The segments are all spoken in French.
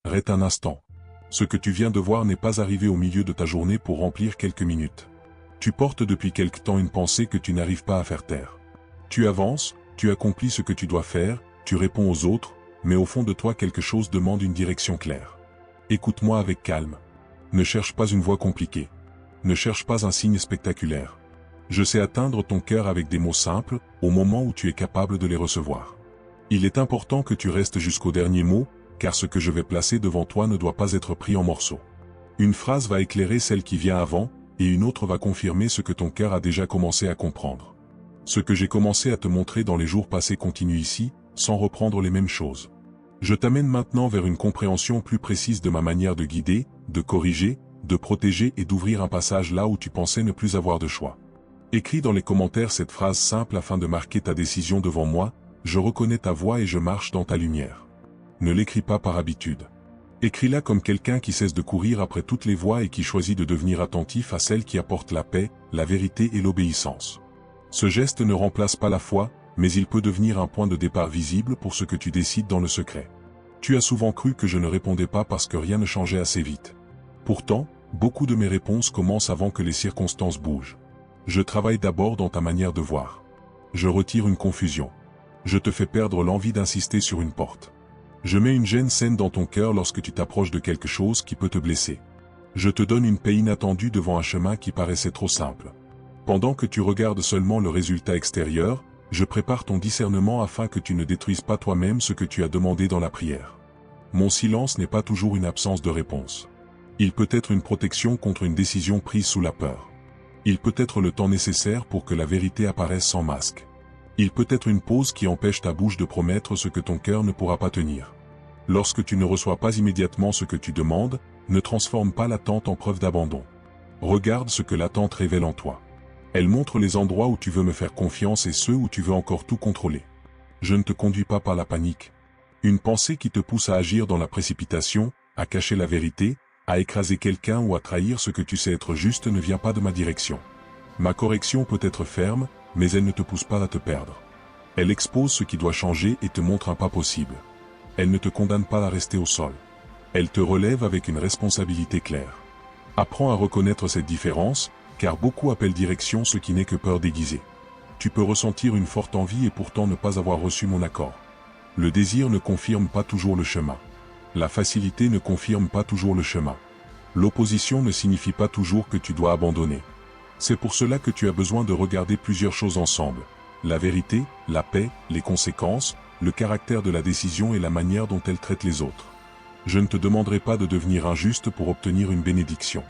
Arrête un instant. Ce que tu viens de voir n'est pas arrivé au milieu de ta journée pour remplir quelques minutes. Tu portes depuis quelque temps une pensée que tu n'arrives pas à faire taire. Tu avances, tu accomplis ce que tu dois faire, tu réponds aux autres, mais au fond de toi quelque chose demande une direction claire. Écoute-moi avec calme. Ne cherche pas une voie compliquée. Ne cherche pas un signe spectaculaire. Je sais atteindre ton cœur avec des mots simples, au moment où tu es capable de les recevoir. Il est important que tu restes jusqu'au dernier mot, car ce que je vais placer devant toi ne doit pas être pris en morceaux. Une phrase va éclairer celle qui vient avant, et une autre va confirmer ce que ton cœur a déjà commencé à comprendre. Ce que j'ai commencé à te montrer dans les jours passés continue ici, sans reprendre les mêmes choses. Je t'amène maintenant vers une compréhension plus précise de ma manière de guider, de corriger, de protéger et d'ouvrir un passage là où tu pensais ne plus avoir de choix. Écris dans les commentaires cette phrase simple afin de marquer ta décision devant moi: je reconnais ta voix et je marche dans ta lumière. Ne l'écris pas par habitude. Écris-la comme quelqu'un qui cesse de courir après toutes les voies et qui choisit de devenir attentif à celle qui apporte la paix, la vérité et l'obéissance. Ce geste ne remplace pas la foi, mais il peut devenir un point de départ visible pour ce que tu décides dans le secret. Tu as souvent cru que je ne répondais pas parce que rien ne changeait assez vite. Pourtant, beaucoup de mes réponses commencent avant que les circonstances bougent. Je travaille d'abord dans ta manière de voir. Je retire une confusion. Je te fais perdre l'envie d'insister sur une porte. Je mets une gêne saine dans ton cœur lorsque tu t'approches de quelque chose qui peut te blesser. Je te donne une paix inattendue devant un chemin qui paraissait trop simple. Pendant que tu regardes seulement le résultat extérieur, je prépare ton discernement afin que tu ne détruises pas toi-même ce que tu as demandé dans la prière. Mon silence n'est pas toujours une absence de réponse. Il peut être une protection contre une décision prise sous la peur. Il peut être le temps nécessaire pour que la vérité apparaisse sans masque. Il peut être une pause qui empêche ta bouche de promettre ce que ton cœur ne pourra pas tenir. Lorsque tu ne reçois pas immédiatement ce que tu demandes, ne transforme pas l'attente en preuve d'abandon. Regarde ce que l'attente révèle en toi. Elle montre les endroits où tu veux me faire confiance et ceux où tu veux encore tout contrôler. Je ne te conduis pas par la panique. Une pensée qui te pousse à agir dans la précipitation, à cacher la vérité, à écraser quelqu'un ou à trahir ce que tu sais être juste ne vient pas de ma direction. Ma correction peut être ferme, mais elle ne te pousse pas à te perdre. Elle expose ce qui doit changer et te montre un pas possible. Elle ne te condamne pas à rester au sol. Elle te relève avec une responsabilité claire. Apprends à reconnaître cette différence, car beaucoup appellent direction ce qui n'est que peur déguisée. Tu peux ressentir une forte envie et pourtant ne pas avoir reçu mon accord. Le désir ne confirme pas toujours le chemin. La facilité ne confirme pas toujours le chemin. L'opposition ne signifie pas toujours que tu dois abandonner. C'est pour cela que tu as besoin de regarder plusieurs choses ensemble. La vérité, la paix, les conséquences, le caractère de la décision et la manière dont elle traite les autres. Je ne te demanderai pas de devenir injuste pour obtenir une bénédiction.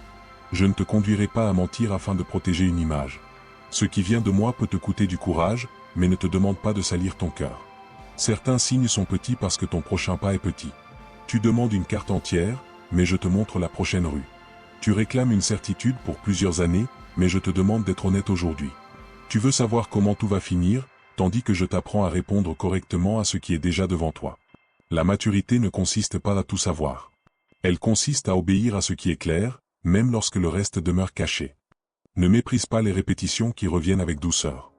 Je ne te conduirai pas à mentir afin de protéger une image. Ce qui vient de moi peut te coûter du courage, mais ne te demande pas de salir ton cœur. Certains signes sont petits parce que ton prochain pas est petit. Tu demandes une carte entière, mais je te montre la prochaine rue. Tu réclames une certitude pour plusieurs années, mais je te demande d'être honnête aujourd'hui. Tu veux savoir comment tout va finir, tandis que je t'apprends à répondre correctement à ce qui est déjà devant toi. La maturité ne consiste pas à tout savoir. Elle consiste à obéir à ce qui est clair, même lorsque le reste demeure caché. Ne méprise pas les répétitions qui reviennent avec douceur.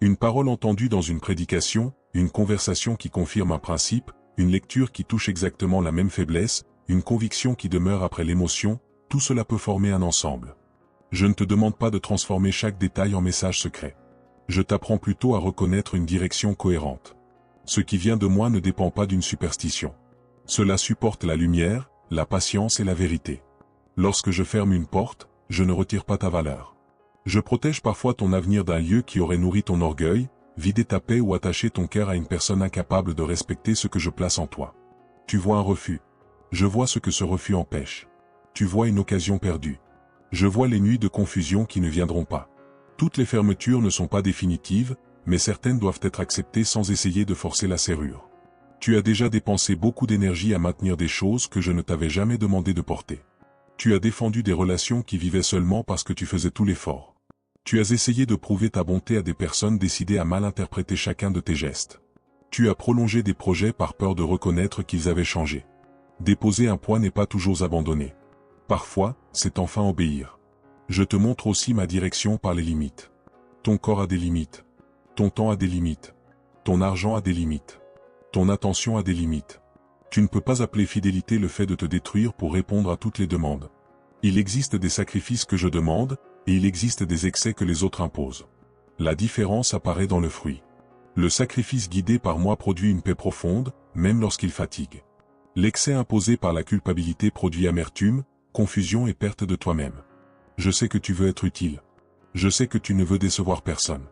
Une parole entendue dans une prédication, une conversation qui confirme un principe, une lecture qui touche exactement la même faiblesse, une conviction qui demeure après l'émotion, tout cela peut former un ensemble. Je ne te demande pas de transformer chaque détail en message secret. Je t'apprends plutôt à reconnaître une direction cohérente. Ce qui vient de moi ne dépend pas d'une superstition. Cela supporte la lumière, la patience et la vérité. Lorsque je ferme une porte, je ne retire pas ta valeur. Je protège parfois ton avenir d'un lieu qui aurait nourri ton orgueil, vidé ta paix ou attaché ton cœur à une personne incapable de respecter ce que je place en toi. Tu vois un refus. Je vois ce que ce refus empêche. Tu vois une occasion perdue. Je vois les nuits de confusion qui ne viendront pas. Toutes les fermetures ne sont pas définitives, mais certaines doivent être acceptées sans essayer de forcer la serrure. Tu as déjà dépensé beaucoup d'énergie à maintenir des choses que je ne t'avais jamais demandé de porter. Tu as défendu des relations qui vivaient seulement parce que tu faisais tout l'effort. Tu as essayé de prouver ta bonté à des personnes décidées à mal interpréter chacun de tes gestes. Tu as prolongé des projets par peur de reconnaître qu'ils avaient changé. Déposer un poids n'est pas toujours abandonner. Parfois, c'est enfin obéir. Je te montre aussi ma direction par les limites. Ton corps a des limites. Ton temps a des limites. Ton argent a des limites. Ton attention a des limites. Tu ne peux pas appeler fidélité le fait de te détruire pour répondre à toutes les demandes. Il existe des sacrifices que je demande, et il existe des excès que les autres imposent. La différence apparaît dans le fruit. Le sacrifice guidé par moi produit une paix profonde, même lorsqu'il fatigue. L'excès imposé par la culpabilité produit amertume, confusion et perte de toi-même. Je sais que tu veux être utile. Je sais que tu ne veux décevoir personne.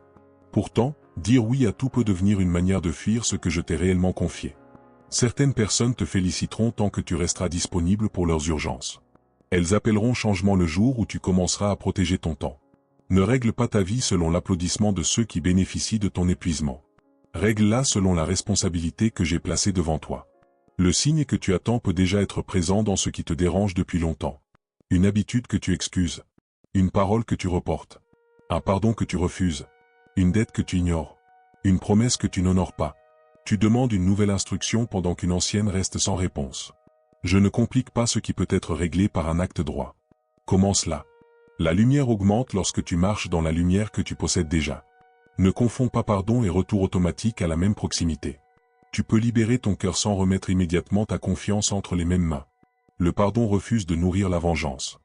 Pourtant, dire oui à tout peut devenir une manière de fuir ce que je t'ai réellement confié. Certaines personnes te féliciteront tant que tu resteras disponible pour leurs urgences. Elles appelleront changement le jour où tu commenceras à protéger ton temps. Ne règle pas ta vie selon l'applaudissement de ceux qui bénéficient de ton épuisement. Règle-la selon la responsabilité que j'ai placée devant toi. Le signe que tu attends peut déjà être présent dans ce qui te dérange depuis longtemps. Une habitude que tu excuses. Une parole que tu reportes. Un pardon que tu refuses. Une dette que tu ignores. Une promesse que tu n'honores pas. Tu demandes une nouvelle instruction pendant qu'une ancienne reste sans réponse. Je ne complique pas ce qui peut être réglé par un acte droit. Commence là. La lumière augmente lorsque tu marches dans la lumière que tu possèdes déjà. Ne confonds pas pardon et retour automatique à la même proximité. Tu peux libérer ton cœur sans remettre immédiatement ta confiance entre les mêmes mains. Le pardon refuse de nourrir la vengeance.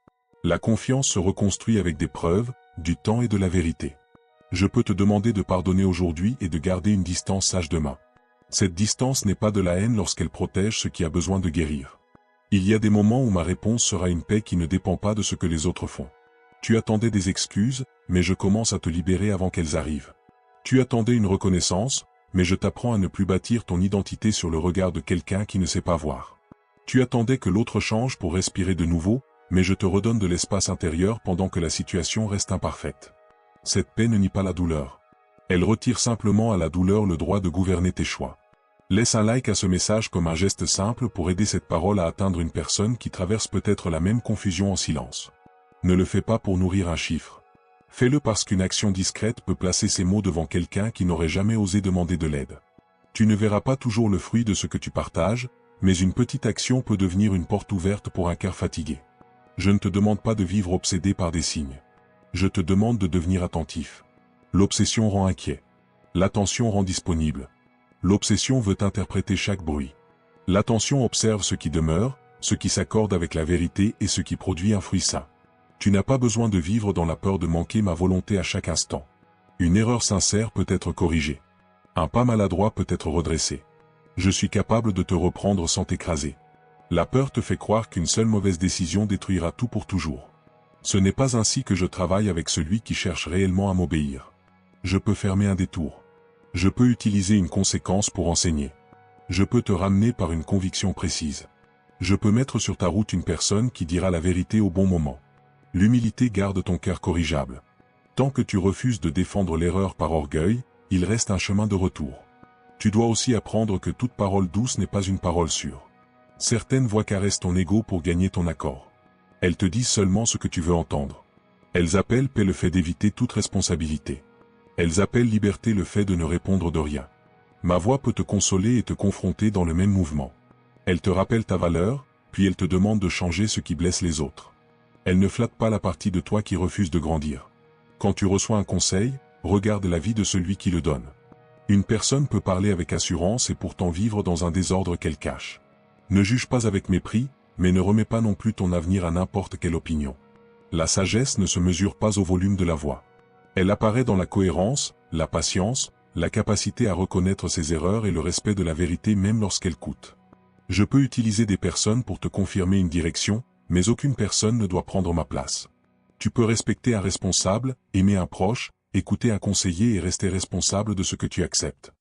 La confiance se reconstruit avec des preuves, du temps et de la vérité. Je peux te demander de pardonner aujourd'hui et de garder une distance sage demain. Cette distance n'est pas de la haine lorsqu'elle protège ce qui a besoin de guérir. Il y a des moments où ma réponse sera une paix qui ne dépend pas de ce que les autres font. Tu attendais des excuses, mais je commence à te libérer avant qu'elles arrivent. Tu attendais une reconnaissance, mais je t'apprends à ne plus bâtir ton identité sur le regard de quelqu'un qui ne sait pas voir. Tu attendais que l'autre change pour respirer de nouveau, mais je te redonne de l'espace intérieur pendant que la situation reste imparfaite. Cette paix ne nie pas la douleur. Elle retire simplement à la douleur le droit de gouverner tes choix. Laisse un like à ce message comme un geste simple pour aider cette parole à atteindre une personne qui traverse peut-être la même confusion en silence. Ne le fais pas pour nourrir un chiffre. Fais-le parce qu'une action discrète peut placer ces mots devant quelqu'un qui n'aurait jamais osé demander de l'aide. Tu ne verras pas toujours le fruit de ce que tu partages, mais une petite action peut devenir une porte ouverte pour un cœur fatigué. Je ne te demande pas de vivre obsédé par des signes. Je te demande de devenir attentif. L'obsession rend inquiet. L'attention rend disponible. L'obsession veut interpréter chaque bruit. L'attention observe ce qui demeure, ce qui s'accorde avec la vérité et ce qui produit un fruit sain. Tu n'as pas besoin de vivre dans la peur de manquer ma volonté à chaque instant. Une erreur sincère peut être corrigée. Un pas maladroit peut être redressé. Je suis capable de te reprendre sans t'écraser. La peur te fait croire qu'une seule mauvaise décision détruira tout pour toujours. Ce n'est pas ainsi que je travaille avec celui qui cherche réellement à m'obéir. Je peux fermer un détour. Je peux utiliser une conséquence pour enseigner. Je peux te ramener par une conviction précise. Je peux mettre sur ta route une personne qui dira la vérité au bon moment. L'humilité garde ton cœur corrigeable. Tant que tu refuses de défendre l'erreur par orgueil, il reste un chemin de retour. Tu dois aussi apprendre que toute parole douce n'est pas une parole sûre. Certaines voix caressent ton ego pour gagner ton accord. Elles te disent seulement ce que tu veux entendre. Elles appellent paix le fait d'éviter toute responsabilité. Elles appellent liberté le fait de ne répondre de rien. Ma voix peut te consoler et te confronter dans le même mouvement. Elle te rappelle ta valeur, puis elle te demande de changer ce qui blesse les autres. Elle ne flatte pas la partie de toi qui refuse de grandir. Quand tu reçois un conseil, regarde la vie de celui qui le donne. Une personne peut parler avec assurance et pourtant vivre dans un désordre qu'elle cache. Ne juge pas avec mépris, mais ne remets pas non plus ton avenir à n'importe quelle opinion. La sagesse ne se mesure pas au volume de la voix. Elle apparaît dans la cohérence, la patience, la capacité à reconnaître ses erreurs et le respect de la vérité même lorsqu'elle coûte. Je peux utiliser des personnes pour te confirmer une direction, mais aucune personne ne doit prendre ma place. Tu peux respecter un responsable, aimer un proche, écouter un conseiller et rester responsable de ce que tu acceptes.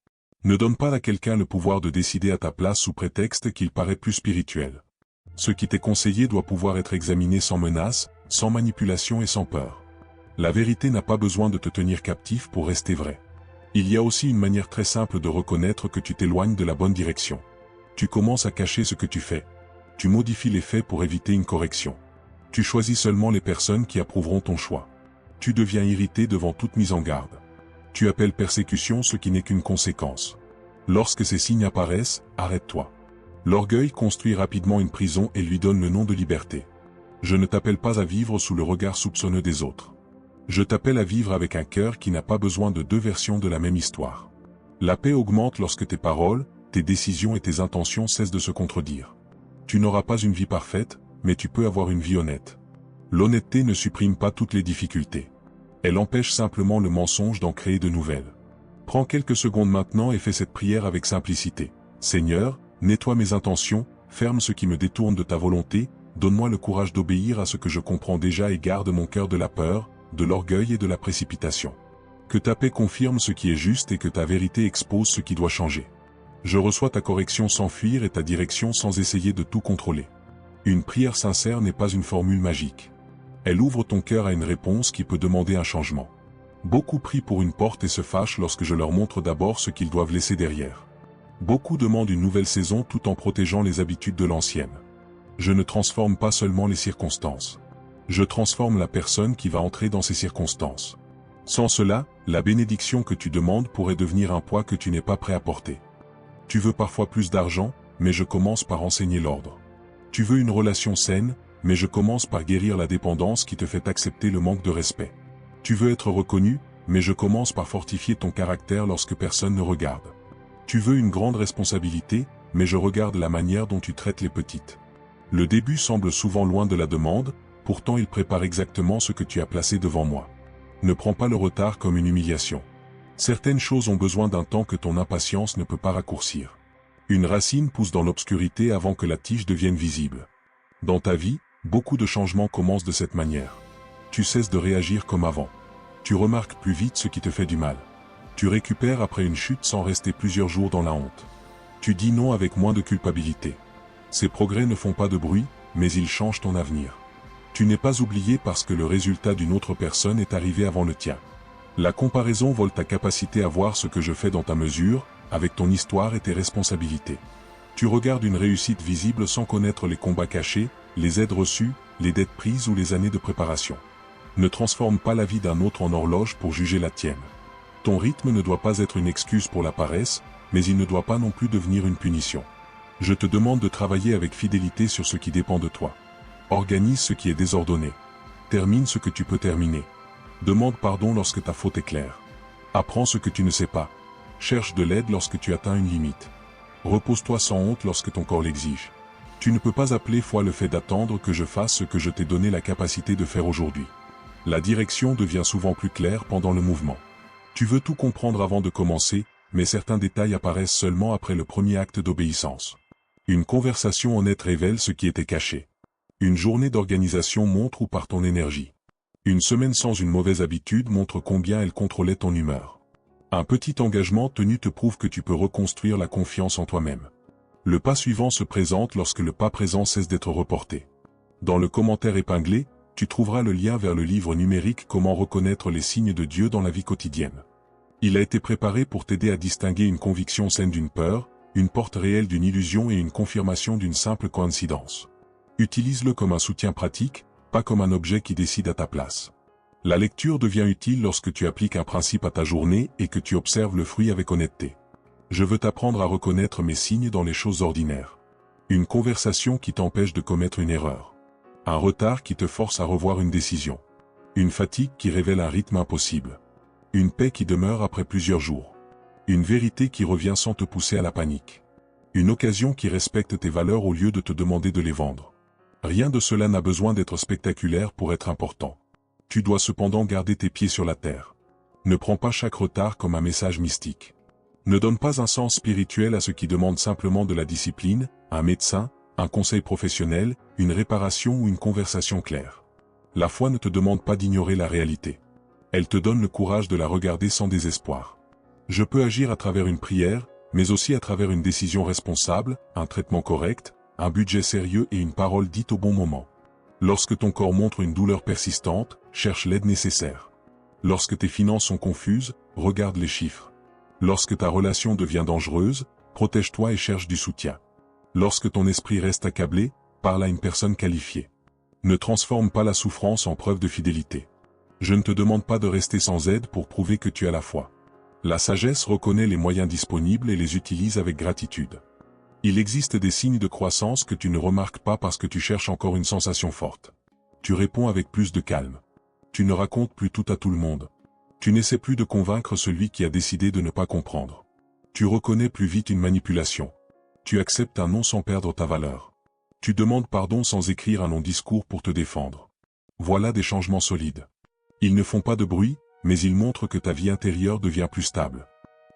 Ne donne pas à quelqu'un le pouvoir de décider à ta place sous prétexte qu'il paraît plus spirituel. Ce qui t'est conseillé doit pouvoir être examiné sans menace, sans manipulation et sans peur. La vérité n'a pas besoin de te tenir captif pour rester vraie. Il y a aussi une manière très simple de reconnaître que tu t'éloignes de la bonne direction. Tu commences à cacher ce que tu fais. Tu modifies les faits pour éviter une correction. Tu choisis seulement les personnes qui approuveront ton choix. Tu deviens irrité devant toute mise en garde. Tu appelles persécution ce qui n'est qu'une conséquence. Lorsque ces signes apparaissent, arrête-toi. L'orgueil construit rapidement une prison et lui donne le nom de liberté. Je ne t'appelle pas à vivre sous le regard soupçonneux des autres. Je t'appelle à vivre avec un cœur qui n'a pas besoin de deux versions de la même histoire. La paix augmente lorsque tes paroles, tes décisions et tes intentions cessent de se contredire. Tu n'auras pas une vie parfaite, mais tu peux avoir une vie honnête. L'honnêteté ne supprime pas toutes les difficultés. Elle empêche simplement le mensonge d'en créer de nouvelles. Prends quelques secondes maintenant et fais cette prière avec simplicité. Seigneur, nettoie mes intentions, ferme ce qui me détourne de ta volonté, donne-moi le courage d'obéir à ce que je comprends déjà et garde mon cœur de la peur, de l'orgueil et de la précipitation. Que ta paix confirme ce qui est juste et que ta vérité expose ce qui doit changer. Je reçois ta correction sans fuir et ta direction sans essayer de tout contrôler. Une prière sincère n'est pas une formule magique. Elle ouvre ton cœur à une réponse qui peut demander un changement. Beaucoup prient pour une porte et se fâchent lorsque je leur montre d'abord ce qu'ils doivent laisser derrière. Beaucoup demandent une nouvelle saison tout en protégeant les habitudes de l'ancienne. Je ne transforme pas seulement les circonstances. Je transforme la personne qui va entrer dans ces circonstances. Sans cela, la bénédiction que tu demandes pourrait devenir un poids que tu n'es pas prêt à porter. Tu veux parfois plus d'argent, mais je commence par enseigner l'ordre. Tu veux une relation saine, mais je commence par guérir la dépendance qui te fait accepter le manque de respect. Tu veux être reconnu, mais je commence par fortifier ton caractère lorsque personne ne regarde. Tu veux une grande responsabilité, mais je regarde la manière dont tu traites les petites. Le début semble souvent loin de la demande, pourtant il prépare exactement ce que tu as placé devant moi. Ne prends pas le retard comme une humiliation. Certaines choses ont besoin d'un temps que ton impatience ne peut pas raccourcir. Une racine pousse dans l'obscurité avant que la tige devienne visible. Dans ta vie, beaucoup de changements commencent de cette manière. Tu cesses de réagir comme avant. Tu remarques plus vite ce qui te fait du mal. Tu récupères après une chute sans rester plusieurs jours dans la honte. Tu dis non avec moins de culpabilité. Ces progrès ne font pas de bruit, mais ils changent ton avenir. Tu n'es pas oublié parce que le résultat d'une autre personne est arrivé avant le tien. La comparaison vole ta capacité à voir ce que je fais dans ta mesure, avec ton histoire et tes responsabilités. Tu regardes une réussite visible sans connaître les combats cachés, les aides reçues, les dettes prises ou les années de préparation. Ne transforme pas la vie d'un autre en horloge pour juger la tienne. Ton rythme ne doit pas être une excuse pour la paresse, mais il ne doit pas non plus devenir une punition. Je te demande de travailler avec fidélité sur ce qui dépend de toi. Organise ce qui est désordonné. Termine ce que tu peux terminer. Demande pardon lorsque ta faute est claire. Apprends ce que tu ne sais pas. Cherche de l'aide lorsque tu atteins une limite. Repose-toi sans honte lorsque ton corps l'exige. Tu ne peux pas appeler foi le fait d'attendre que je fasse ce que je t'ai donné la capacité de faire aujourd'hui. La direction devient souvent plus claire pendant le mouvement. Tu veux tout comprendre avant de commencer, mais certains détails apparaissent seulement après le premier acte d'obéissance. Une conversation honnête révèle ce qui était caché. Une journée d'organisation montre où part ton énergie. Une semaine sans une mauvaise habitude montre combien elle contrôlait ton humeur. Un petit engagement tenu te prouve que tu peux reconstruire la confiance en toi-même. Le pas suivant se présente lorsque le pas présent cesse d'être reporté. Dans le commentaire épinglé, tu trouveras le lien vers le livre numérique Comment reconnaître les signes de Dieu dans la vie quotidienne. Il a été préparé pour t'aider à distinguer une conviction saine d'une peur, une porte réelle d'une illusion et une confirmation d'une simple coïncidence. Utilise-le comme un soutien pratique, pas comme un objet qui décide à ta place. La lecture devient utile lorsque tu appliques un principe à ta journée et que tu observes le fruit avec honnêteté. Je veux t'apprendre à reconnaître mes signes dans les choses ordinaires. Une conversation qui t'empêche de commettre une erreur. Un retard qui te force à revoir une décision. Une fatigue qui révèle un rythme impossible. Une paix qui demeure après plusieurs jours. Une vérité qui revient sans te pousser à la panique. Une occasion qui respecte tes valeurs au lieu de te demander de les vendre. Rien de cela n'a besoin d'être spectaculaire pour être important. Tu dois cependant garder tes pieds sur la terre. Ne prends pas chaque retard comme un message mystique. Ne donne pas un sens spirituel à ce qui demande simplement de la discipline, un médecin, un conseil professionnel, une réparation ou une conversation claire. La foi ne te demande pas d'ignorer la réalité. Elle te donne le courage de la regarder sans désespoir. Je peux agir à travers une prière, mais aussi à travers une décision responsable, un traitement correct, un budget sérieux et une parole dite au bon moment. Lorsque ton corps montre une douleur persistante, cherche l'aide nécessaire. Lorsque tes finances sont confuses, regarde les chiffres. Lorsque ta relation devient dangereuse, protège-toi et cherche du soutien. Lorsque ton esprit reste accablé, parle à une personne qualifiée. Ne transforme pas la souffrance en preuve de fidélité. Je ne te demande pas de rester sans aide pour prouver que tu as la foi. La sagesse reconnaît les moyens disponibles et les utilise avec gratitude. Il existe des signes de croissance que tu ne remarques pas parce que tu cherches encore une sensation forte. Tu réponds avec plus de calme. Tu ne racontes plus tout à tout le monde. Tu n'essaies plus de convaincre celui qui a décidé de ne pas comprendre. Tu reconnais plus vite une manipulation. Tu acceptes un non sans perdre ta valeur. Tu demandes pardon sans écrire un long discours pour te défendre. Voilà des changements solides. Ils ne font pas de bruit, mais ils montrent que ta vie intérieure devient plus stable.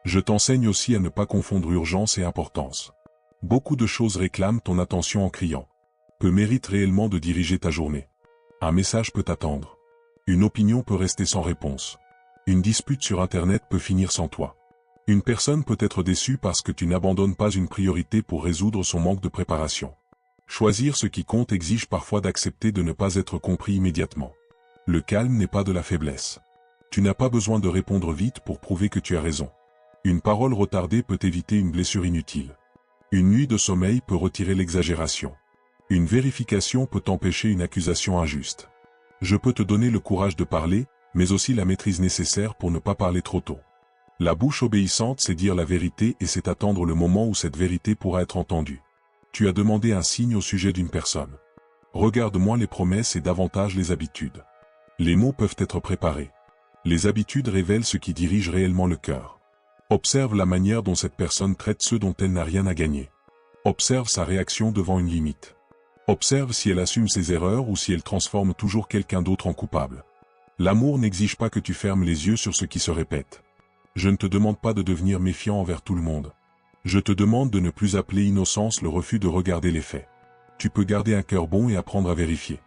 Je t'enseigne aussi à ne pas confondre urgence et importance. Beaucoup de choses réclament ton attention en criant. Peu mérite réellement de diriger ta journée. Un message peut attendre. Une opinion peut rester sans réponse. Une dispute sur Internet peut finir sans toi. Une personne peut être déçue parce que tu n'abandonnes pas une priorité pour résoudre son manque de préparation. Choisir ce qui compte exige parfois d'accepter de ne pas être compris immédiatement. Le calme n'est pas de la faiblesse. Tu n'as pas besoin de répondre vite pour prouver que tu as raison. Une parole retardée peut éviter une blessure inutile. Une nuit de sommeil peut retirer l'exagération. Une vérification peut empêcher une accusation injuste. Je peux te donner le courage de parler, mais aussi la maîtrise nécessaire pour ne pas parler trop tôt. La bouche obéissante, c'est dire la vérité et c'est attendre le moment où cette vérité pourra être entendue. Tu as demandé un signe au sujet d'une personne. Regarde moins les promesses et davantage les habitudes. Les mots peuvent être préparés. Les habitudes révèlent ce qui dirige réellement le cœur. Observe la manière dont cette personne traite ceux dont elle n'a rien à gagner. Observe sa réaction devant une limite. Observe si elle assume ses erreurs ou si elle transforme toujours quelqu'un d'autre en coupable. L'amour n'exige pas que tu fermes les yeux sur ce qui se répète. Je ne te demande pas de devenir méfiant envers tout le monde. Je te demande de ne plus appeler innocence le refus de regarder les faits. Tu peux garder un cœur bon et apprendre à vérifier.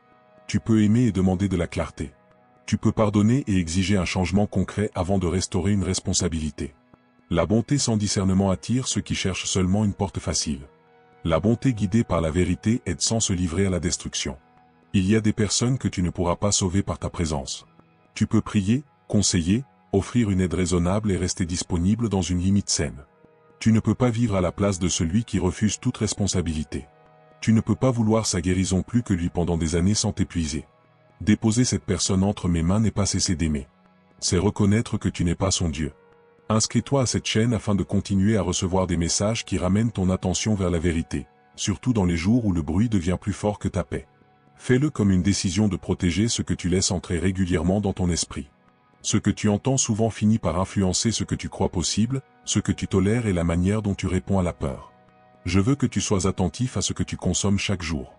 Tu peux aimer et demander de la clarté. Tu peux pardonner et exiger un changement concret avant de restaurer une responsabilité. La bonté sans discernement attire ceux qui cherchent seulement une porte facile. La bonté guidée par la vérité aide sans se livrer à la destruction. Il y a des personnes que tu ne pourras pas sauver par ta présence. Tu peux prier, conseiller, offrir une aide raisonnable et rester disponible dans une limite saine. Tu ne peux pas vivre à la place de celui qui refuse toute responsabilité. Tu ne peux pas vouloir sa guérison plus que lui pendant des années sans t'épuiser. Déposer cette personne entre mes mains n'est pas cesser d'aimer. C'est reconnaître que tu n'es pas son Dieu. Inscris-toi à cette chaîne afin de continuer à recevoir des messages qui ramènent ton attention vers la vérité, surtout dans les jours où le bruit devient plus fort que ta paix. Fais-le comme une décision de protéger ce que tu laisses entrer régulièrement dans ton esprit. Ce que tu entends souvent finit par influencer ce que tu crois possible, ce que tu tolères et la manière dont tu réponds à la peur. Je veux que tu sois attentif à ce que tu consommes chaque jour.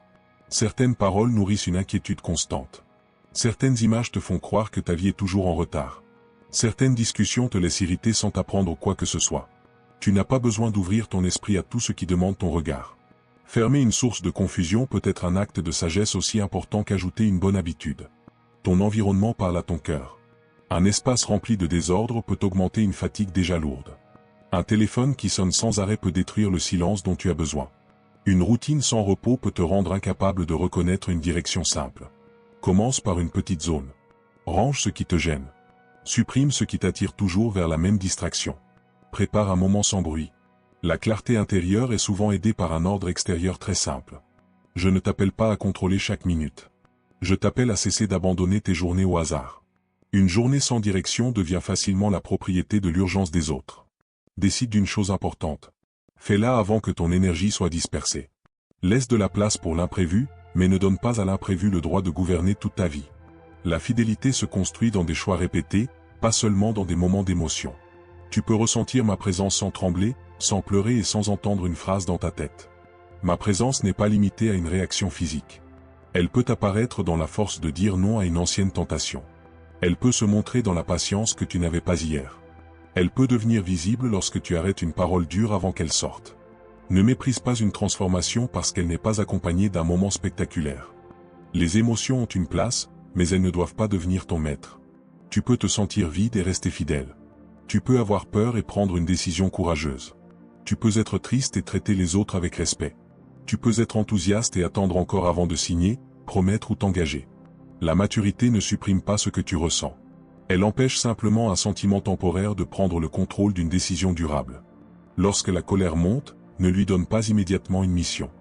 Certaines paroles nourrissent une inquiétude constante. Certaines images te font croire que ta vie est toujours en retard. Certaines discussions te laissent irriter sans t'apprendre quoi que ce soit. Tu n'as pas besoin d'ouvrir ton esprit à tout ce qui demande ton regard. Fermer une source de confusion peut être un acte de sagesse aussi important qu'ajouter une bonne habitude. Ton environnement parle à ton cœur. Un espace rempli de désordre peut augmenter une fatigue déjà lourde. Un téléphone qui sonne sans arrêt peut détruire le silence dont tu as besoin. Une routine sans repos peut te rendre incapable de reconnaître une direction simple. Commence par une petite zone. Range ce qui te gêne. Supprime ce qui t'attire toujours vers la même distraction. Prépare un moment sans bruit. La clarté intérieure est souvent aidée par un ordre extérieur très simple. Je ne t'appelle pas à contrôler chaque minute. Je t'appelle à cesser d'abandonner tes journées au hasard. Une journée sans direction devient facilement la propriété de l'urgence des autres. Décide d'une chose importante. Fais-la avant que ton énergie soit dispersée. Laisse de la place pour l'imprévu, mais ne donne pas à l'imprévu le droit de gouverner toute ta vie. La fidélité se construit dans des choix répétés, pas seulement dans des moments d'émotion. Tu peux ressentir ma présence sans trembler, sans pleurer et sans entendre une phrase dans ta tête. Ma présence n'est pas limitée à une réaction physique. Elle peut apparaître dans la force de dire non à une ancienne tentation. Elle peut se montrer dans la patience que tu n'avais pas hier. Elle peut devenir visible lorsque tu arrêtes une parole dure avant qu'elle sorte. Ne méprise pas une transformation parce qu'elle n'est pas accompagnée d'un moment spectaculaire. Les émotions ont une place, mais elles ne doivent pas devenir ton maître. Tu peux te sentir vide et rester fidèle. Tu peux avoir peur et prendre une décision courageuse. Tu peux être triste et traiter les autres avec respect. Tu peux être enthousiaste et attendre encore avant de signer, promettre ou t'engager. La maturité ne supprime pas ce que tu ressens. Elle empêche simplement un sentiment temporaire de prendre le contrôle d'une décision durable. Lorsque la colère monte, ne lui donne pas immédiatement une mission.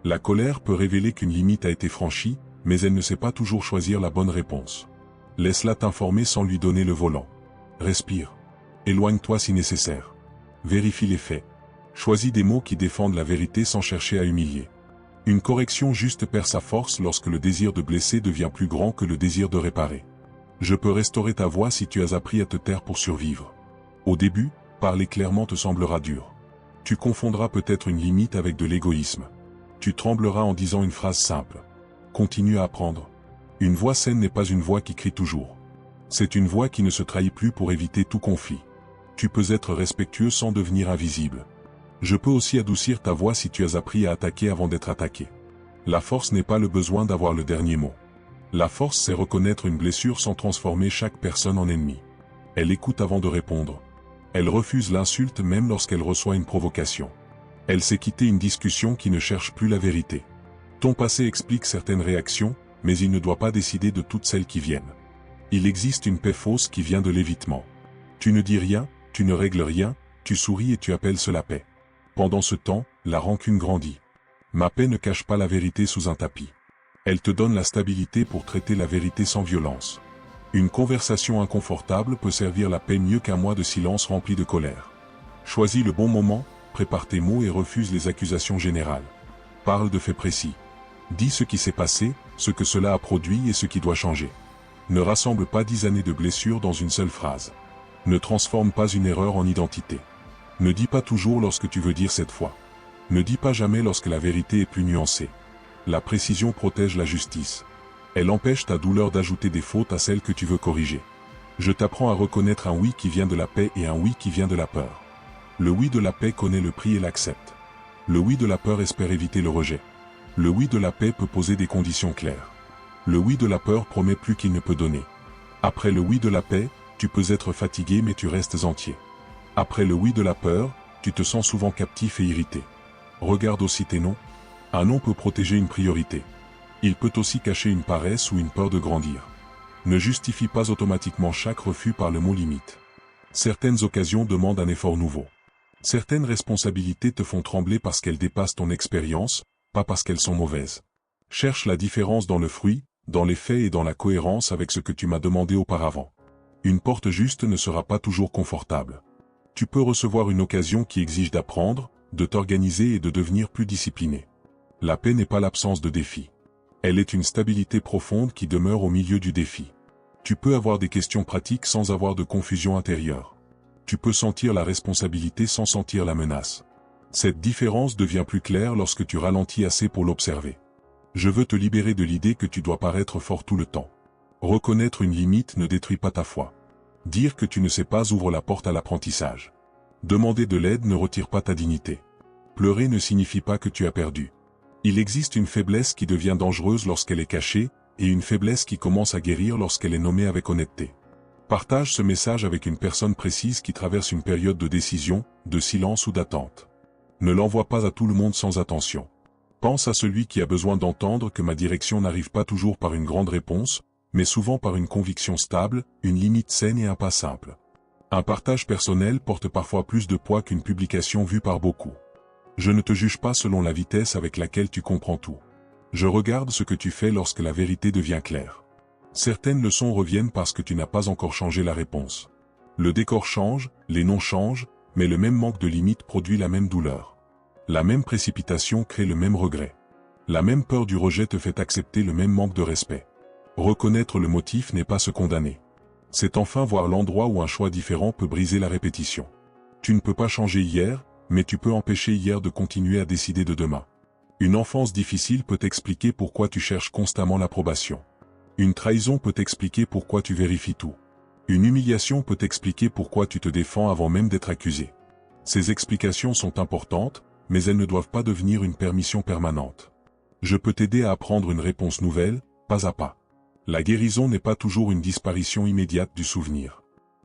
La colère peut révéler qu'une limite a été franchie, mais elle ne sait pas toujours choisir la bonne réponse. Laisse-la t'informer sans lui donner le volant. Respire. Éloigne-toi si nécessaire. Vérifie les faits. Choisis des mots qui défendent la vérité sans chercher à humilier. Une correction juste perd sa force lorsque le désir de blesser devient plus grand que le désir de réparer. Je peux restaurer ta voix si tu as appris à te taire pour survivre. Au début, Parler clairement te semblera dur. Tu confondras peut-être une limite avec de l'égoïsme. Tu trembleras en disant une phrase simple. Continue à apprendre. Une voix saine n'est pas une voix qui crie toujours. C'est une voix qui ne se trahit plus pour éviter tout conflit. Tu peux être respectueux sans devenir invisible. Je peux aussi adoucir ta voix si tu as appris à attaquer avant d'être attaqué. La force n'est pas le besoin d'avoir le dernier mot. La force, c'est reconnaître une blessure sans transformer chaque personne en ennemi. Elle écoute avant de répondre. Elle refuse l'insulte même lorsqu'elle reçoit une provocation. Elle sait quitter une discussion qui ne cherche plus la vérité. Ton passé explique certaines réactions, mais il ne doit pas décider de toutes celles qui viennent. Il existe une paix fausse qui vient de l'évitement. Tu ne dis rien, tu ne règles rien, tu souris et tu appelles cela paix. Pendant ce temps, la rancune grandit. Ma paix ne cache pas la vérité sous un tapis. Elle te donne la stabilité pour traiter la vérité sans violence. Une conversation inconfortable peut servir la paix mieux qu'un mois de silence rempli de colère. Choisis le bon moment, prépare tes mots et refuse les accusations générales. Parle de faits précis. Dis ce qui s'est passé, ce que cela a produit et ce qui doit changer. Ne rassemble pas 10 années de blessures dans une seule phrase. Ne transforme pas une erreur en identité. Ne dis pas toujours lorsque tu veux dire cette fois. Ne dis pas jamais lorsque la vérité est plus nuancée. La précision protège la justice. Elle empêche ta douleur d'ajouter des fautes à celles que tu veux corriger. Je t'apprends à reconnaître un oui qui vient de la paix et un oui qui vient de la peur. Le oui de la paix connaît le prix et l'accepte. Le oui de la peur espère éviter le rejet. Le oui de la paix peut poser des conditions claires. Le oui de la peur promet plus qu'il ne peut donner. Après le oui de la paix, tu peux être fatigué mais tu restes entier. Après le oui de la peur, tu te sens souvent captif et irrité. Regarde aussi tes noms. Un nom peut protéger une priorité. Il peut aussi cacher une paresse ou une peur de grandir. Ne justifie pas automatiquement chaque refus par le mot limite. Certaines occasions demandent un effort nouveau. Certaines responsabilités te font trembler parce qu'elles dépassent ton expérience, pas parce qu'elles sont mauvaises. Cherche la différence dans le fruit, dans les faits et dans la cohérence avec ce que tu m'as demandé auparavant. Une porte juste ne sera pas toujours confortable. Tu peux recevoir une occasion qui exige d'apprendre, de t'organiser et de devenir plus discipliné. La paix n'est pas l'absence de défi. Elle est une stabilité profonde qui demeure au milieu du défi. Tu peux avoir des questions pratiques sans avoir de confusion intérieure. Tu peux sentir la responsabilité sans sentir la menace. Cette différence devient plus claire lorsque tu ralentis assez pour l'observer. Je veux te libérer de l'idée que tu dois paraître fort tout le temps. Reconnaître une limite ne détruit pas ta foi. Dire que tu ne sais pas ouvre la porte à l'apprentissage. Demander de l'aide ne retire pas ta dignité. Pleurer ne signifie pas que tu as perdu. Il existe une faiblesse qui devient dangereuse lorsqu'elle est cachée, et une faiblesse qui commence à guérir lorsqu'elle est nommée avec honnêteté. Partage ce message avec une personne précise qui traverse une période de décision, de silence ou d'attente. Ne l'envoie pas à tout le monde sans attention. Pense à celui qui a besoin d'entendre que ma direction n'arrive pas toujours par une grande réponse, mais souvent par une conviction stable, une limite saine et un pas simple. Un partage personnel porte parfois plus de poids qu'une publication vue par beaucoup. Je ne te juge pas selon la vitesse avec laquelle tu comprends tout. Je regarde ce que tu fais lorsque la vérité devient claire. Certaines leçons reviennent parce que tu n'as pas encore changé la réponse. Le décor change, les noms changent, mais le même manque de limite produit la même douleur. La même précipitation crée le même regret. La même peur du rejet te fait accepter le même manque de respect. Reconnaître le motif n'est pas se condamner. C'est enfin voir l'endroit où un choix différent peut briser la répétition. Tu ne peux pas changer hier, mais tu peux empêcher hier de continuer à décider de demain. Une enfance difficile peut expliquer pourquoi tu cherches constamment l'approbation. Une trahison peut expliquer pourquoi tu vérifies tout. Une humiliation peut expliquer pourquoi tu te défends avant même d'être accusé. Ces explications sont importantes, mais elles ne doivent pas devenir une permission permanente. Je peux t'aider à apprendre une réponse nouvelle, pas à pas. La guérison n'est pas toujours une disparition immédiate du souvenir.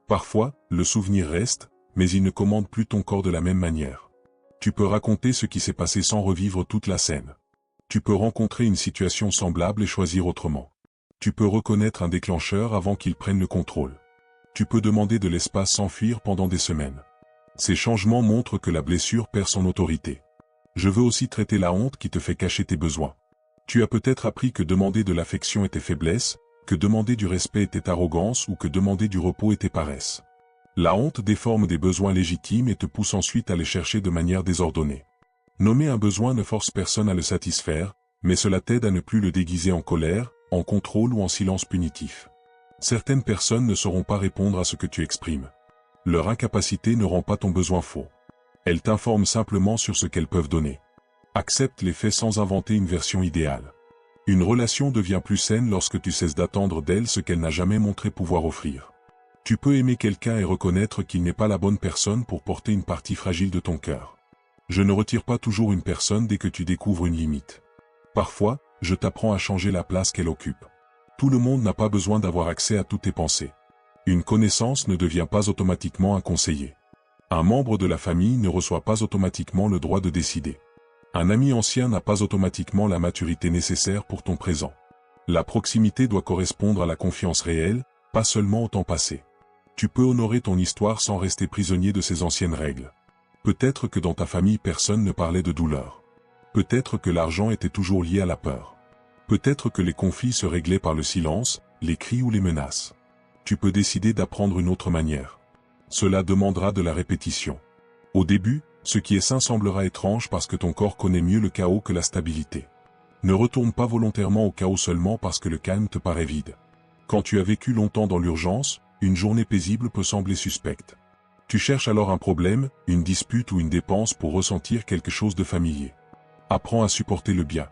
Parfois, le souvenir reste, mais il ne commande plus ton corps de la même manière. Tu peux raconter ce qui s'est passé sans revivre toute la scène. Tu peux rencontrer une situation semblable et choisir autrement. Tu peux reconnaître un déclencheur avant qu'il prenne le contrôle. Tu peux demander de l'espace sans fuir pendant des semaines. Ces changements montrent que la blessure perd son autorité. Je veux aussi traiter la honte qui te fait cacher tes besoins. Tu as peut-être appris que demander de l'affection était faiblesse, que demander du respect était arrogance ou que demander du repos était paresse. La honte déforme des besoins légitimes et te pousse ensuite à les chercher de manière désordonnée. Nommer un besoin ne force personne à le satisfaire, mais cela t'aide à ne plus le déguiser en colère, en contrôle ou en silence punitif. Certaines personnes ne sauront pas répondre à ce que tu exprimes. Leur incapacité ne rend pas ton besoin faux. Elles t'informent simplement sur ce qu'elles peuvent donner. Accepte les faits sans inventer une version idéale. Une relation devient plus saine lorsque tu cesses d'attendre d'elle ce qu'elle n'a jamais montré pouvoir offrir. Tu peux aimer quelqu'un et reconnaître qu'il n'est pas la bonne personne pour porter une partie fragile de ton cœur. Je ne retire pas toujours une personne dès que tu découvres une limite. Parfois, je t'apprends à changer la place qu'elle occupe. Tout le monde n'a pas besoin d'avoir accès à toutes tes pensées. Une connaissance ne devient pas automatiquement un conseiller. Un membre de la famille ne reçoit pas automatiquement le droit de décider. Un ami ancien n'a pas automatiquement la maturité nécessaire pour ton présent. La proximité doit correspondre à la confiance réelle, pas seulement au temps passé. Tu peux honorer ton histoire sans rester prisonnier de ses anciennes règles. Peut-être que dans ta famille personne ne parlait de douleur. Peut-être que l'argent était toujours lié à la peur. Peut-être que les conflits se réglaient par le silence, les cris ou les menaces. Tu peux décider d'apprendre une autre manière. Cela demandera de la répétition. Au début, ce qui est sain semblera étrange parce que ton corps connaît mieux le chaos que la stabilité. Ne retourne pas volontairement au chaos seulement parce que le calme te paraît vide. Quand tu as vécu longtemps dans l'urgence, une journée paisible peut sembler suspecte. Tu cherches alors un problème, une dispute ou une dépense pour ressentir quelque chose de familier. Apprends à supporter le bien.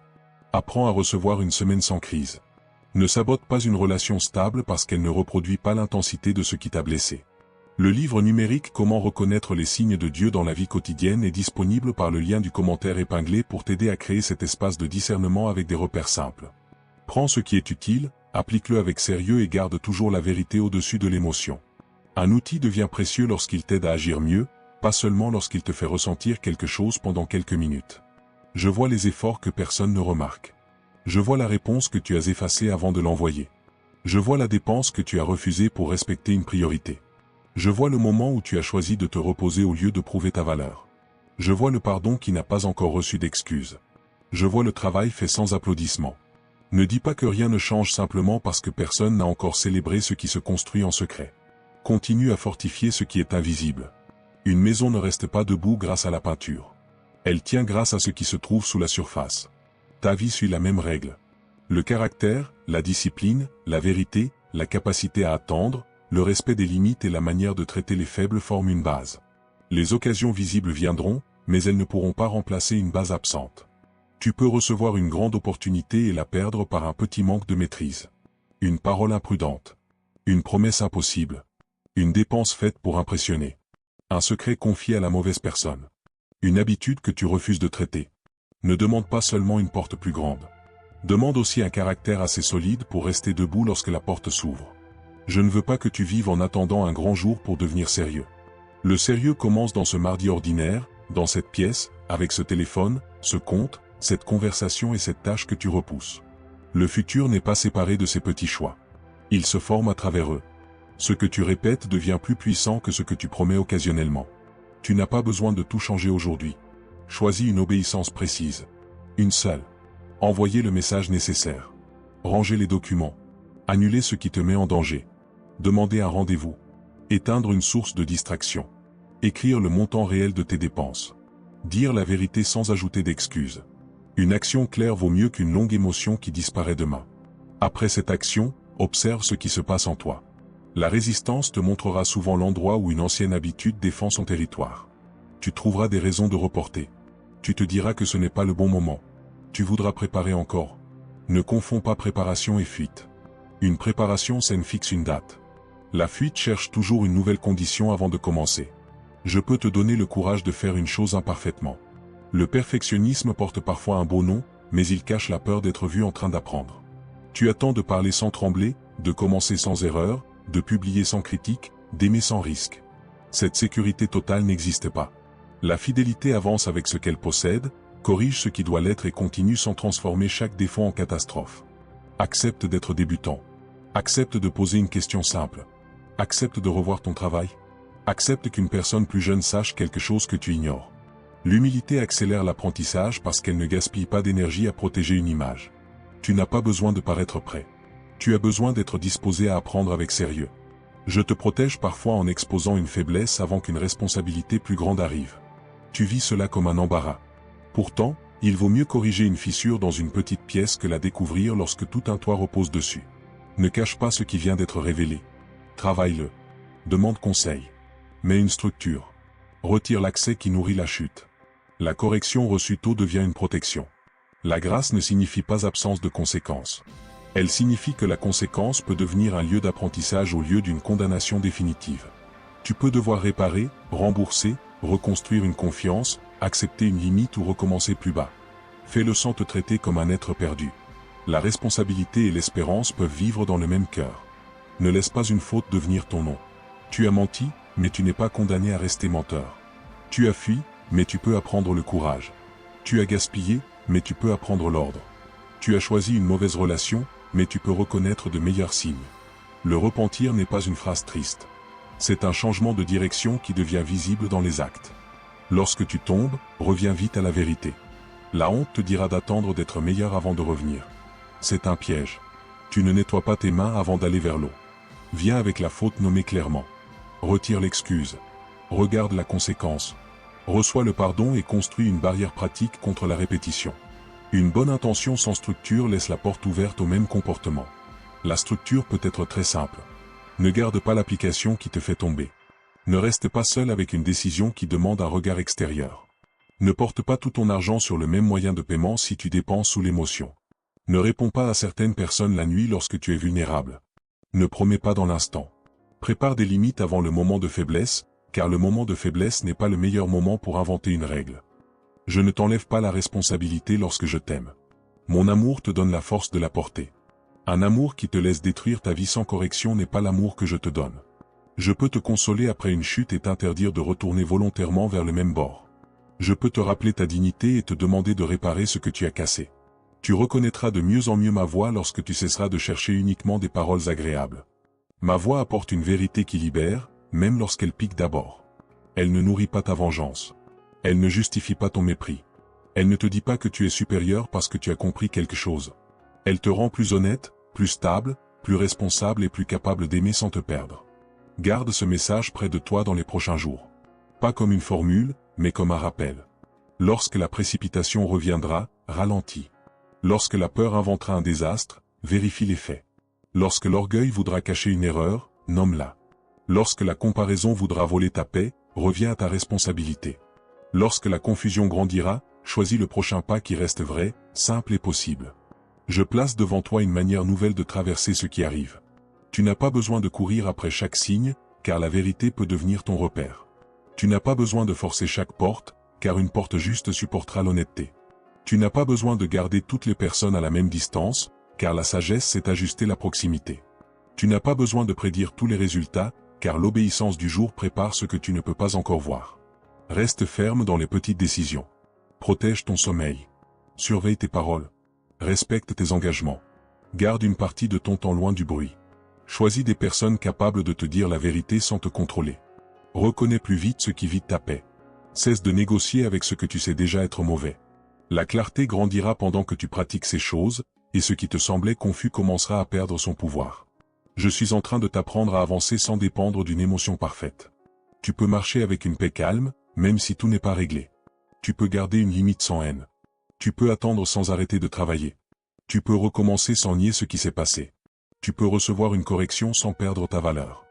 Apprends à recevoir une semaine sans crise. Ne sabote pas une relation stable parce qu'elle ne reproduit pas l'intensité de ce qui t'a blessé. Le livre numérique Comment reconnaître les signes de Dieu dans la vie quotidienne est disponible par le lien du commentaire épinglé pour t'aider à créer cet espace de discernement avec des repères simples. Prends ce qui est utile, applique-le avec sérieux et garde toujours la vérité au-dessus de l'émotion. Un outil devient précieux lorsqu'il t'aide à agir mieux, pas seulement lorsqu'il te fait ressentir quelque chose pendant quelques minutes. Je vois les efforts que personne ne remarque. Je vois la réponse que tu as effacée avant de l'envoyer. Je vois la dépense que tu as refusée pour respecter une priorité. Je vois le moment où tu as choisi de te reposer au lieu de prouver ta valeur. Je vois le pardon qui n'a pas encore reçu d'excuses. Je vois le travail fait sans applaudissements. Ne dis pas que rien ne change simplement parce que personne n'a encore célébré ce qui se construit en secret. Continue à fortifier ce qui est invisible. Une maison ne reste pas debout grâce à la peinture. Elle tient grâce à ce qui se trouve sous la surface. Ta vie suit la même règle. Le caractère, la discipline, la vérité, la capacité à attendre, le respect des limites et la manière de traiter les faibles forment une base. Les occasions visibles viendront, mais elles ne pourront pas remplacer une base absente. Tu peux recevoir une grande opportunité et la perdre par un petit manque de maîtrise. Une parole imprudente. Une promesse impossible. Une dépense faite pour impressionner. Un secret confié à la mauvaise personne. Une habitude que tu refuses de traiter. Ne demande pas seulement une porte plus grande. Demande aussi un caractère assez solide pour rester debout lorsque la porte s'ouvre. Je ne veux pas que tu vives en attendant un grand jour pour devenir sérieux. Le sérieux commence dans ce mardi ordinaire, dans cette pièce, avec ce téléphone, ce compte, cette conversation et cette tâche que tu repousses. Le futur n'est pas séparé de ces petits choix. Il se forme à travers eux. Ce que tu répètes devient plus puissant que ce que tu promets occasionnellement. Tu n'as pas besoin de tout changer aujourd'hui. Choisis une obéissance précise. Une seule. Envoyer le message nécessaire. Ranger les documents. Annuler ce qui te met en danger. Demander un rendez-vous. Éteindre une source de distraction. Écrire le montant réel de tes dépenses. Dire la vérité sans ajouter d'excuses. Une action claire vaut mieux qu'une longue émotion qui disparaît demain. Après cette action, observe ce qui se passe en toi. La résistance te montrera souvent l'endroit où une ancienne habitude défend son territoire. Tu trouveras des raisons de reporter. Tu te diras que ce n'est pas le bon moment. Tu voudras préparer encore. Ne confonds pas préparation et fuite. Une préparation saine fixe une date. La fuite cherche toujours une nouvelle condition avant de commencer. Je peux te donner le courage de faire une chose imparfaitement. Le perfectionnisme porte parfois un beau nom, mais il cache la peur d'être vu en train d'apprendre. Tu attends de parler sans trembler, de commencer sans erreur, de publier sans critique, d'aimer sans risque. Cette sécurité totale n'existe pas. La fidélité avance avec ce qu'elle possède, corrige ce qui doit l'être et continue sans transformer chaque défaut en catastrophe. Accepte d'être débutant. Accepte de poser une question simple. Accepte de revoir ton travail. Accepte qu'une personne plus jeune sache quelque chose que tu ignores. L'humilité accélère l'apprentissage parce qu'elle ne gaspille pas d'énergie à protéger une image. Tu n'as pas besoin de paraître prêt. Tu as besoin d'être disposé à apprendre avec sérieux. Je te protège parfois en exposant une faiblesse avant qu'une responsabilité plus grande arrive. Tu vis cela comme un embarras. Pourtant, il vaut mieux corriger une fissure dans une petite pièce que la découvrir lorsque tout un toit repose dessus. Ne cache pas ce qui vient d'être révélé. Travaille-le. Demande conseil. Mets une structure. Retire l'accès qui nourrit la chute. La correction reçue tôt devient une protection. La grâce ne signifie pas absence de conséquences. Elle signifie que la conséquence peut devenir un lieu d'apprentissage au lieu d'une condamnation définitive. Tu peux devoir réparer, rembourser, reconstruire une confiance, accepter une limite ou recommencer plus bas. Fais-le sans te traiter comme un être perdu. La responsabilité et l'espérance peuvent vivre dans le même cœur. Ne laisse pas une faute devenir ton nom. Tu as menti, mais tu n'es pas condamné à rester menteur. Tu as fui, mais tu peux apprendre le courage. Tu as gaspillé, mais tu peux apprendre l'ordre. Tu as choisi une mauvaise relation, mais tu peux reconnaître de meilleurs signes. Le repentir n'est pas une phrase triste. C'est un changement de direction qui devient visible dans les actes. Lorsque tu tombes, reviens vite à la vérité. La honte te dira d'attendre d'être meilleur avant de revenir. C'est un piège. Tu ne nettoies pas tes mains avant d'aller vers l'eau. Viens avec la faute nommée clairement. Retire l'excuse. Regarde la conséquence. Reçois le pardon et construis une barrière pratique contre la répétition. Une bonne intention sans structure laisse la porte ouverte au même comportement. La structure peut être très simple. Ne garde pas l'application qui te fait tomber. Ne reste pas seul avec une décision qui demande un regard extérieur. Ne porte pas tout ton argent sur le même moyen de paiement si tu dépenses sous l'émotion. Ne réponds pas à certaines personnes la nuit lorsque tu es vulnérable. Ne promets pas dans l'instant. Prépare des limites avant le moment de faiblesse, car le moment de faiblesse n'est pas le meilleur moment pour inventer une règle. Je ne t'enlève pas la responsabilité lorsque je t'aime. Mon amour te donne la force de la porter. Un amour qui te laisse détruire ta vie sans correction n'est pas l'amour que je te donne. Je peux te consoler après une chute et t'interdire de retourner volontairement vers le même bord. Je peux te rappeler ta dignité et te demander de réparer ce que tu as cassé. Tu reconnaîtras de mieux en mieux ma voix lorsque tu cesseras de chercher uniquement des paroles agréables. Ma voix apporte une vérité qui libère, même lorsqu'elle pique d'abord. Elle ne nourrit pas ta vengeance. Elle ne justifie pas ton mépris. Elle ne te dit pas que tu es supérieur parce que tu as compris quelque chose. Elle te rend plus honnête, plus stable, plus responsable et plus capable d'aimer sans te perdre. Garde ce message près de toi dans les prochains jours. Pas comme une formule, mais comme un rappel. Lorsque la précipitation reviendra, ralentis. Lorsque la peur inventera un désastre, vérifie les faits. Lorsque l'orgueil voudra cacher une erreur, nomme-la. Lorsque la comparaison voudra voler ta paix, reviens à ta responsabilité. Lorsque la confusion grandira, choisis le prochain pas qui reste vrai, simple et possible. Je place devant toi une manière nouvelle de traverser ce qui arrive. Tu n'as pas besoin de courir après chaque signe, car la vérité peut devenir ton repère. Tu n'as pas besoin de forcer chaque porte, car une porte juste supportera l'honnêteté. Tu n'as pas besoin de garder toutes les personnes à la même distance, car la sagesse c'est ajuster la proximité. Tu n'as pas besoin de prédire tous les résultats, car l'obéissance du jour prépare ce que tu ne peux pas encore voir. Reste ferme dans les petites décisions. Protège ton sommeil. Surveille tes paroles. Respecte tes engagements. Garde une partie de ton temps loin du bruit. Choisis des personnes capables de te dire la vérité sans te contrôler. Reconnais plus vite ce qui vide ta paix. Cesse de négocier avec ce que tu sais déjà être mauvais. La clarté grandira pendant que tu pratiques ces choses, et ce qui te semblait confus commencera à perdre son pouvoir. Je suis en train de t'apprendre à avancer sans dépendre d'une émotion parfaite. Tu peux marcher avec une paix calme, même si tout n'est pas réglé. Tu peux garder une limite sans haine. Tu peux attendre sans arrêter de travailler. Tu peux recommencer sans nier ce qui s'est passé. Tu peux recevoir une correction sans perdre ta valeur.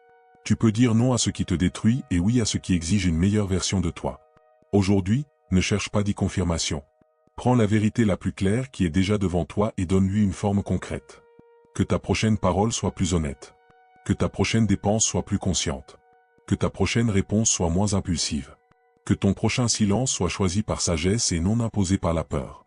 Tu peux dire non à ce qui te détruit et oui à ce qui exige une meilleure version de toi. Aujourd'hui, ne cherche pas d'y confirmation. Prends la vérité la plus claire qui est déjà devant toi et donne-lui une forme concrète. Que ta prochaine parole soit plus honnête. Que ta prochaine dépense soit plus consciente. Que ta prochaine réponse soit moins impulsive. Que ton prochain silence soit choisi par sagesse et non imposé par la peur.